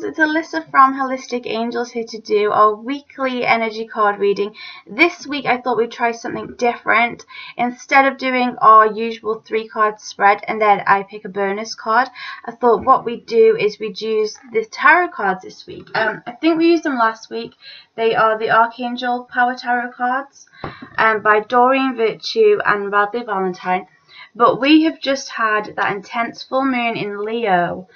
it's Alyssa from Holistic Angels here to do our weekly energy card reading. This week I thought we'd try something different. Instead of doing our usual 3-card spread and then I pick a bonus card, I thought what we'd do is we'd use the tarot cards this week. I think we used them last week. They are the Archangel Power Tarot cards by Doreen, Virtue and Radleigh, Valentine. But we have just had that intense full moon in Leo.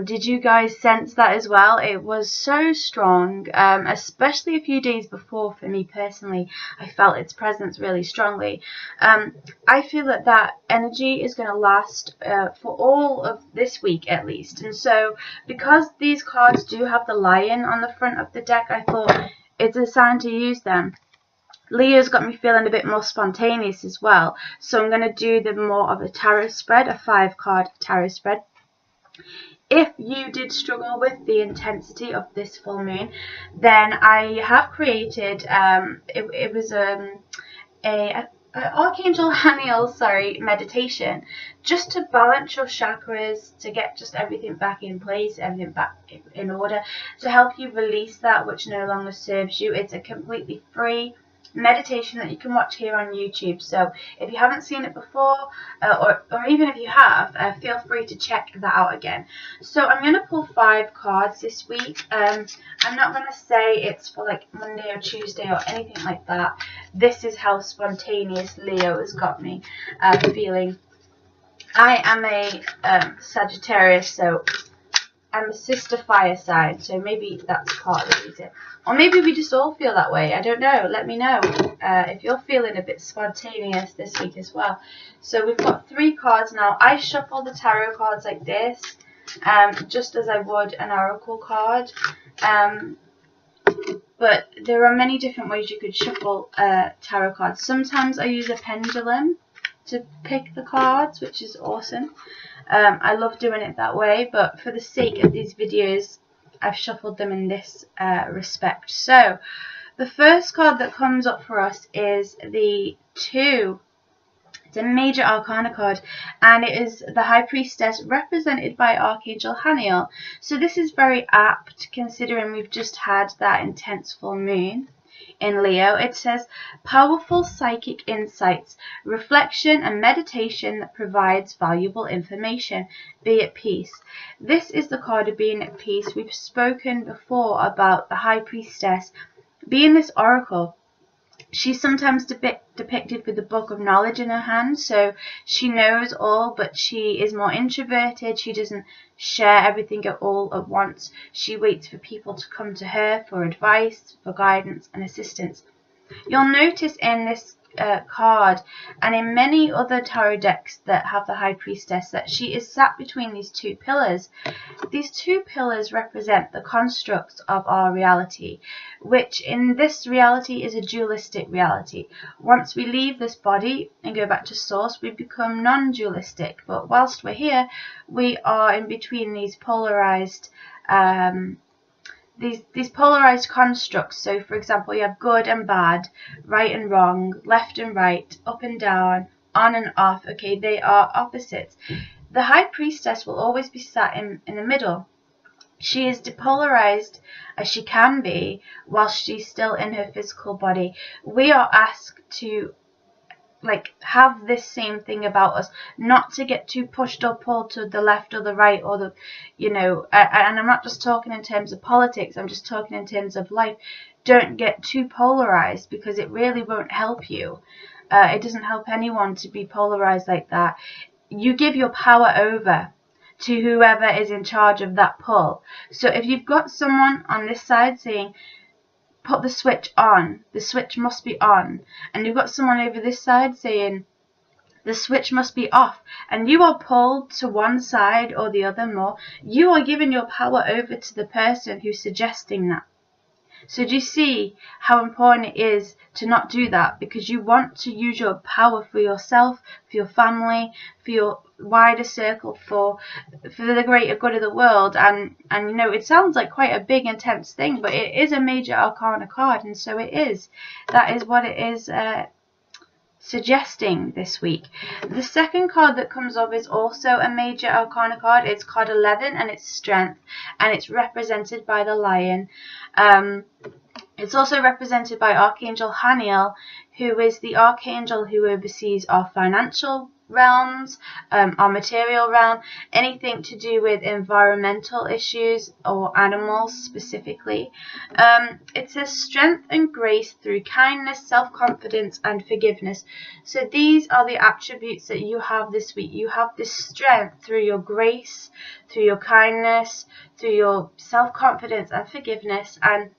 Did you guys sense that as well? It was so strong, especially a few days before. For me personally, I felt its presence really strongly. I feel that that energy is going to last for all of this week at least. And so because these cards do have the lion on the front of the deck, I thought it's a sign to use them. Leo's got me feeling a bit more spontaneous as well, so I'm going to do the more of a tarot spread, a 5-card tarot spread. If you did struggle with the intensity of this full moon, then I have created, it was a Archangel Haniel, meditation, just to balance your chakras, to get just everything back in place, everything back in order, to help you release that which no longer serves you. It's a completely free meditation that you can watch here on YouTube. So if you haven't seen it before, or even if you have, feel free to check that out again. So I'm going to pull 5 cards this week. I'm not going to say it's for like Monday or Tuesday or anything like that. This is how spontaneous Leo has got me feeling. I am a Sagittarius, so I'm a sister fire sign, so maybe that's part of the reason. Or maybe we just all feel that way. I don't know. Let me know if you're feeling a bit spontaneous this week as well. So we've got 3 cards now. I shuffle the tarot cards like this, just as I would an oracle card. But there are many different ways you could shuffle tarot cards. Sometimes I use a pendulum to pick the cards, which is awesome. I love doing it that way, but for the sake of these videos, I've shuffled them in this respect. So, the first card that comes up for us is the 2. It's a major arcana card, and it is the High Priestess represented by Archangel Haniel. So this is very apt considering we've just had that intense full moon in Leo. It says, powerful psychic insights, reflection and meditation that provides valuable information. Be at peace. This is the card of being at peace. We've spoken before about the High Priestess being this oracle. She's sometimes depicted with the book of knowledge in her hand, so she knows all, but she is more introverted. She doesn't share everything all at once. She waits for people to come to her for advice, for guidance and assistance. You'll notice in this card and in many other tarot decks that have the High Priestess that she is sat between these 2 pillars. These 2 pillars represent the constructs of our reality, which in this reality is a dualistic reality. Once we leave this body and go back to source, we become non-dualistic, but whilst we're here, we are in between these polarized these polarized constructs. So for example, you have good and bad, right and wrong, left and right, up and down, on and off. Okay, they are opposites. The High Priestess will always be sat in the middle. She is depolarized as she can be while she's still in her physical body. We are asked to have this same thing about us, not to get too pushed or pulled to the left or the right, or the, and I'm not just talking in terms of politics, I'm just talking in terms of life. Don't get too polarized, because it really won't help you. It doesn't help anyone to be polarized like that. You give your power over to whoever is in charge of that pull. So if you've got someone on this side saying, put the switch on, the switch must be on, and you've got someone over this side saying the switch must be off, and you are pulled to one side or the other more, you are giving your power over to the person who's suggesting that. So do you see how important it is to not do that? Because you want to use your power for yourself, for your family, for your wider circle, for the greater good of the world. And it sounds like quite a big, intense thing, but it is a major arcana card, and so it is. That is what it is suggesting this week. The second card that comes up is also a major arcana card. It's card 11 and it's strength, and it's represented by the lion. It's also represented by Archangel Haniel, who is the archangel who oversees our financial realms, our material realm, anything to do with environmental issues or animals specifically. It says strength and grace through kindness, self-confidence and forgiveness. So these are the attributes that you have this week. You have this strength through your grace, through your kindness, through your self-confidence and forgiveness. And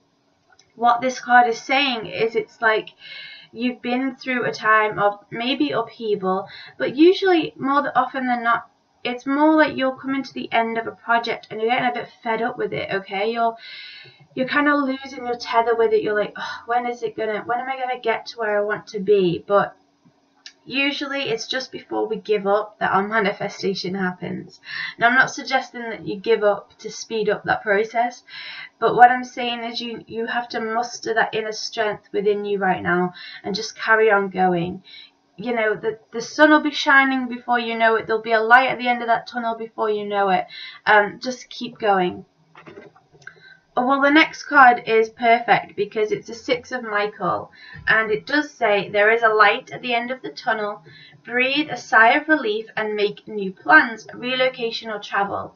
what this card is saying is, it's like you've been through a time of maybe upheaval, but usually more often than not, it's more like you're coming to the end of a project and you're getting a bit fed up with it. Okay, you're kind of losing your tether with it. You're like, oh, when am I gonna get to where I want to be? But usually it's just before we give up that our manifestation happens. Now, I'm not suggesting that you give up to speed up that process, but what I'm saying is you have to muster that inner strength within you right now and just carry on going. You know, the sun will be shining before you know it. There'll be a light at the end of that tunnel before you know it. Just keep going. Well, the next card is perfect because it's a 6 of Michael, and it does say there is a light at the end of the tunnel. Breathe a sigh of relief and make new plans, relocation or travel.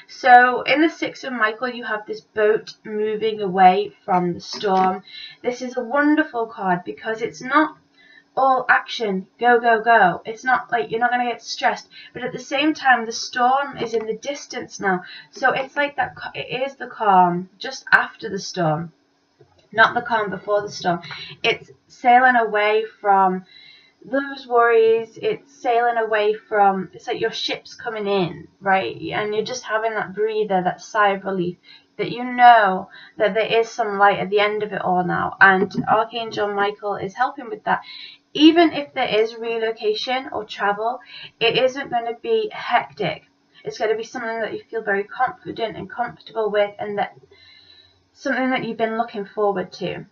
So in the 6 of Michael, you have this boat moving away from the storm. This is a wonderful card because it's not all action, go, go, go. It's not like you're not going to get stressed, but at the same time, the storm is in the distance now. So it's like that. It is the calm just after the storm, not the calm before the storm. It's sailing away from those worries. It's sailing away from, it's like your ship's coming in, right? And you're just having that breather, that sigh of relief, that you know that there is some light at the end of it all now. And Archangel Michael is helping with that. Even if there is relocation or travel, it isn't going to be hectic. It's going to be something that you feel very confident and comfortable with, and that something that you've been looking forward to.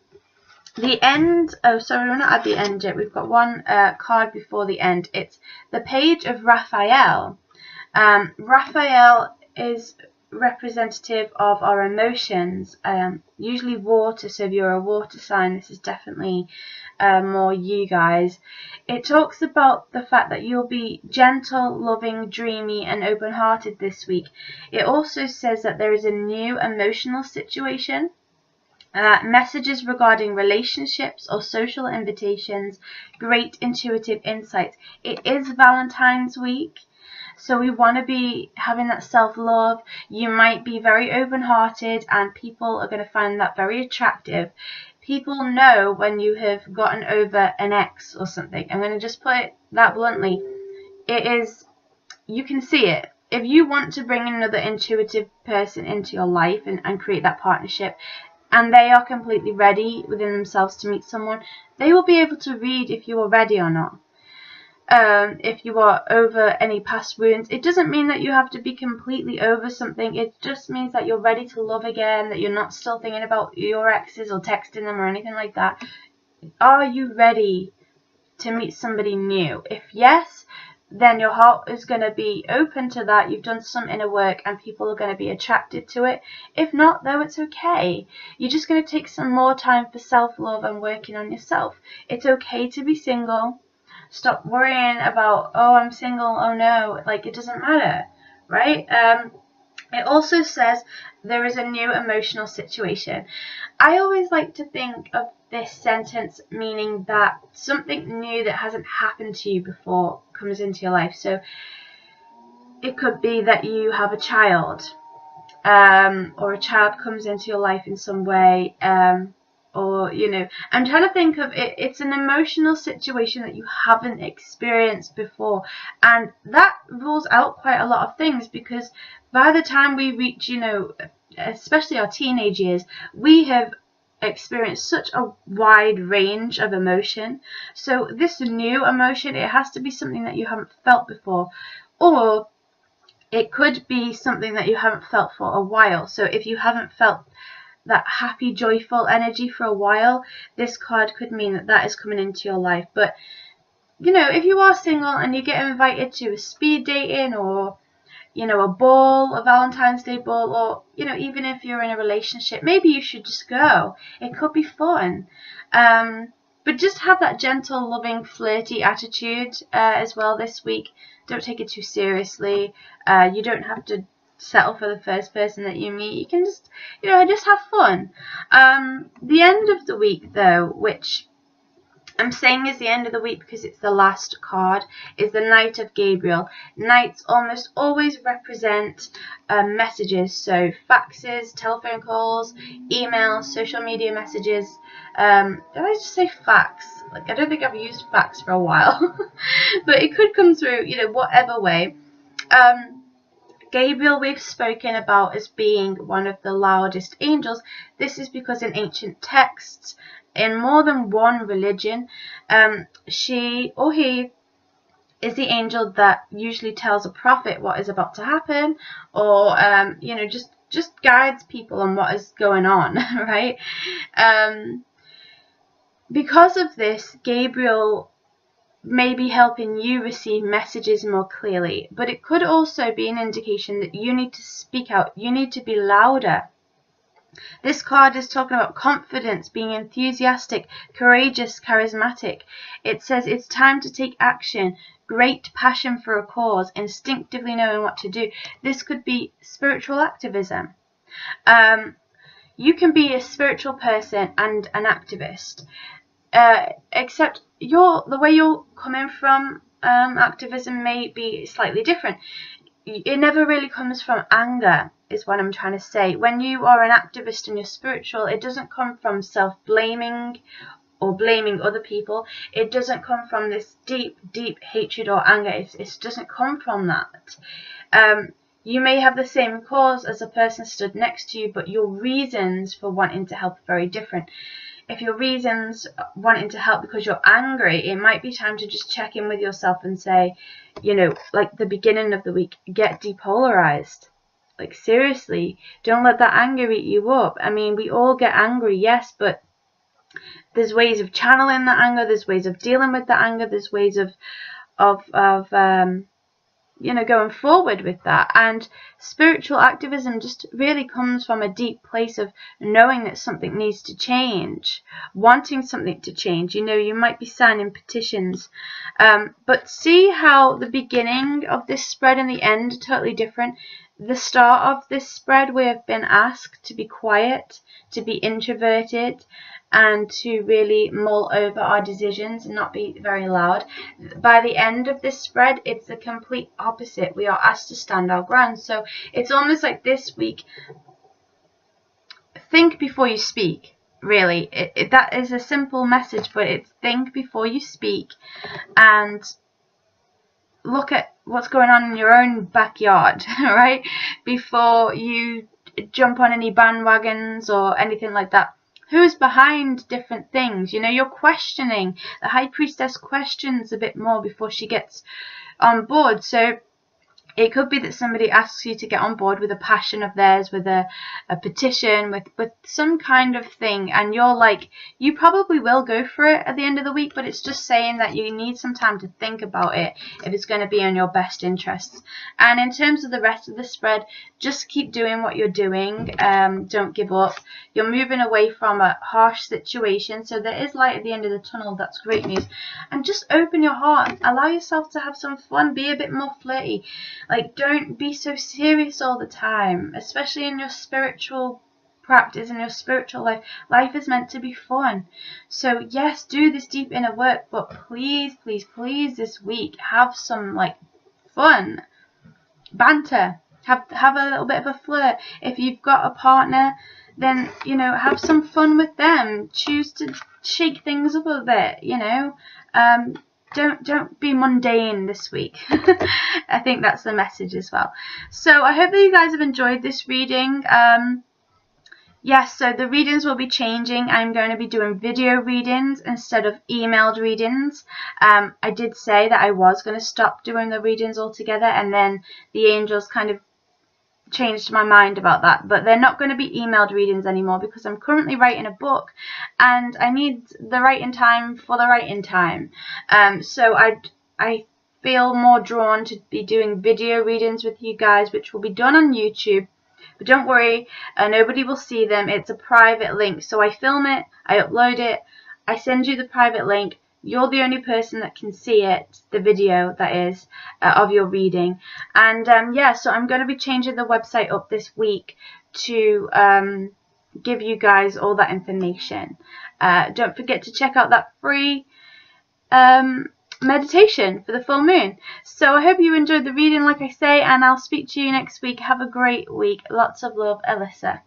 The end, oh sorry, we're not at the end yet. We've got one card before the end. It's the Page of Raphael. Raphael is representative of our emotions, usually water. So if you're a water sign, this is definitely more you guys. It talks about the fact that you'll be gentle, loving, dreamy and open-hearted this week. It also says that there is a new emotional situation, messages regarding relationships or social invitations, great intuitive insights. It is Valentine's week, so we want to be having that self-love. You might be very open-hearted and people are going to find that very attractive. People know when you have gotten over an ex or something. I'm going to just put it that bluntly. It is, you can see it. If you want to bring another intuitive person into your life and create that partnership, and they are completely ready within themselves to meet someone, they will be able to read if you are ready or not. If you are over any past wounds, it doesn't mean that you have to be completely over something. It just means that you're ready to love again, that you're not still thinking about your exes or texting them or anything like that. Are you ready to meet somebody new? If yes, then your heart is going to be open to that. You've done some inner work and people are going to be attracted to it. If not, though, it's okay. You're just going to take some more time for self-love and working on yourself. It's okay to be single. Stop worrying about, oh, I'm single, oh no, like it doesn't matter, right? It also says there is a new emotional situation. I always like to think of this sentence meaning that something new that hasn't happened to you before comes into your life. So it could be that you have a child, or a child comes into your life in some way, or, you know, I'm trying to think of it. It's an emotional situation that you haven't experienced before, and that rules out quite a lot of things, because by the time we reach, you know, especially our teenage years, we have experienced such a wide range of emotion. So this new emotion, it has to be something that you haven't felt before, or it could be something that you haven't felt for a while. So if you haven't felt that happy, joyful energy for a while, this card could mean that that is coming into your life. But you know, if you are single and you get invited to a speed dating, or, you know, a ball, a Valentine's Day ball, or, you know, even if you're in a relationship, maybe you should just go. It could be fun. But just have that gentle, loving, flirty attitude as well this week. Don't take it too seriously. You don't have to settle for the first person that you meet. You can just, you know, just have fun. The end of the week, though, which I'm saying is the end of the week because it's the last card, is the Knight of Gabriel. Knights almost always represent messages, so faxes, telephone calls, emails, social media messages. Did I just say fax? Like, I don't think I've used fax for a while, but it could come through, you know, whatever way. Gabriel we've spoken about as being one of the loudest angels. This is because in ancient texts, in more than one religion, she or he is the angel that usually tells a prophet what is about to happen, or you know, just guides people on what is going on, right? Because of this, Gabriel may be helping you receive messages more clearly, but it could also be an indication that you need to speak out. You need to be louder. This card is talking about confidence, being enthusiastic, courageous, charismatic. It says it's time to take action, great passion for a cause, instinctively knowing what to do. This could be spiritual activism. You can be a spiritual person and an activist, except the way you're coming from activism may be slightly different. It never really comes from anger, is what I'm trying to say. When you are an activist and you're spiritual, it doesn't come from self-blaming or blaming other people. It doesn't come from this deep, deep hatred or anger. It doesn't come from that. You may have the same cause as a person stood next to you, but your reasons for wanting to help are very different. If your reasons wanting to help because you're angry, it might be time to just check in with yourself and say, you know, like the beginning of the week, get depolarized. Like, seriously, don't let that anger eat you up. I mean, we all get angry, yes, but there's ways of channeling that anger, there's ways of dealing with that anger, there's ways of you know, going forward with that. And spiritual activism just really comes from a deep place of knowing that something needs to change, wanting something to change. You know, you might be signing petitions, but see how the beginning of this spread and the end are totally different. The start of this spread, we have been asked to be quiet, to be introverted, and to really mull over our decisions and not be very loud. By the end of this spread, it's the complete opposite. We are asked to stand our ground. So it's almost like this week, think before you speak, really. That is a simple message, but it's think before you speak, and look at what's going on in your own backyard, right? Before you jump on any bandwagons or anything like that. Who's behind different things? You know, you're questioning. The High Priestess questions a bit more before she gets on board. So it could be that somebody asks you to get on board with a passion of theirs, with a petition, with some kind of thing, and you're like, you probably will go for it at the end of the week, but it's just saying that you need some time to think about it if it's going to be in your best interests. And in terms of the rest of the spread, just keep doing what you're doing. Don't give up. You're moving away from a harsh situation, so there is light at the end of the tunnel. That's great news. And just open your heart. Allow yourself to have some fun. Be a bit more flirty. Like, don't be so serious all the time, especially in your spiritual practice, in your spiritual life. Life is meant to be fun. So yes, do this deep inner work, but please, please, please this week have some like fun, banter. Have a little bit of a flirt. If you've got a partner, then, you know, have some fun with them. Choose to shake things up a bit, you know. Don't be mundane this week. I think that's the message as well. So I hope that you guys have enjoyed this reading. Yes, so the readings will be changing. I'm going to be doing video readings instead of emailed readings. I did say that I was going to stop doing the readings altogether, and then the angels kind of changed my mind about that, but they're not going to be emailed readings anymore because I'm currently writing a book and I need the writing time for the writing time. So I feel more drawn to be doing video readings with you guys, which will be done on YouTube. But don't worry, nobody will see them. It's a private link. So I film it, I upload it, I send you the private link. You're the only person that can see it, the video that is, of your reading. And yeah, so I'm going to be changing the website up this week to give you guys all that information. Don't forget to check out that free meditation for the full moon. So I hope you enjoyed the reading, like I say, and I'll speak to you next week. Have a great week. Lots of love, Alyssa.